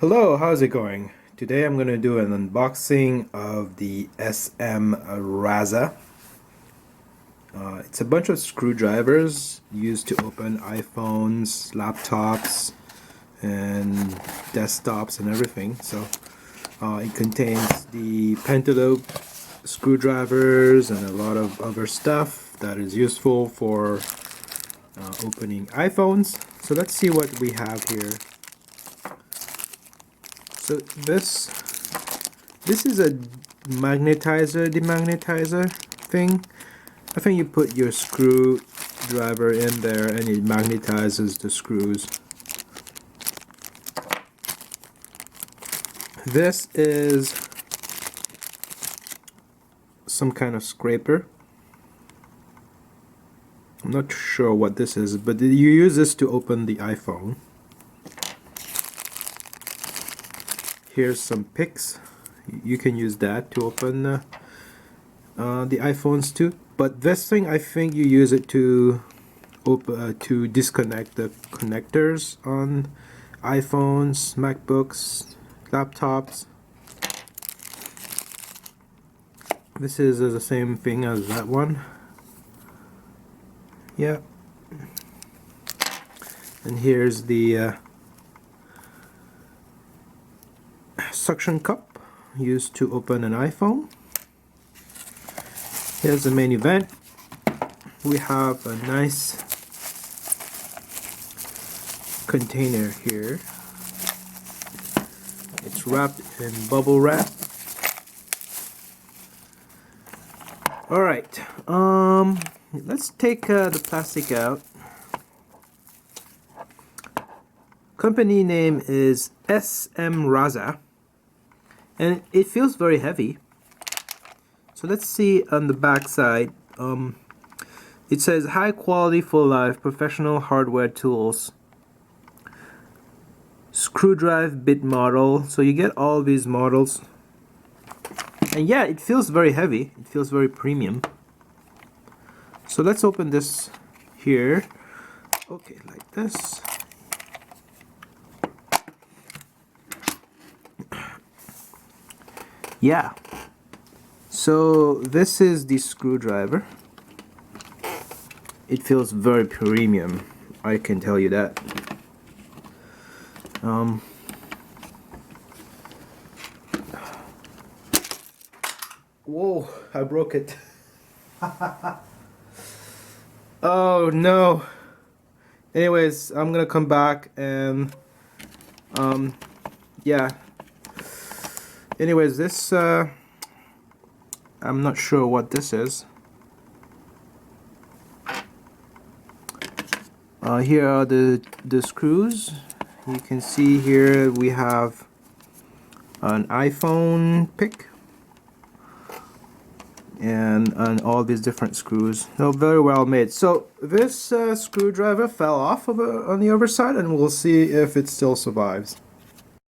Hello, how's it going? Today I'm going to do an unboxing of the Smraza. It's a bunch of screwdrivers used to open iPhones, laptops, and desktops and everything. So it contains the pentalobe screwdrivers and a lot of other stuff that is useful for opening iPhones. So let's see what we have here. So this is a demagnetizer thing. I think you put your screwdriver in there and it magnetizes the screws. This is some kind of scraper. I'm not sure what this is, but you use this to open the iPhone. Here's some picks. You can use that to open the iPhones too. But this thing, I think you use it to disconnect the connectors on iPhones, MacBooks, laptops. This is the same thing as that one. Yeah. And here's the suction cup used to open an iPhone. Here's the main event. We have a nice container here. It's wrapped in bubble wrap. Alright, let's take the plastic out. Company name is Smraza. And it feels very heavy. So let's see on the back side. It says high quality for life professional hardware tools. Screwdriver bit model. So you get all these models. And yeah, it feels very heavy. It feels very premium. So let's open this here. Okay, like this. Yeah, so this is the screwdriver. It feels very premium, I can tell you that. Whoa, I broke it. Oh no. Anyways, I'm gonna come back and yeah. Anyways, this I'm not sure what this is. Here are the screws. You can see here we have an iPhone pick and all these different screws. They're very well made. So this screwdriver fell off on the other side, and we'll see if it still survives.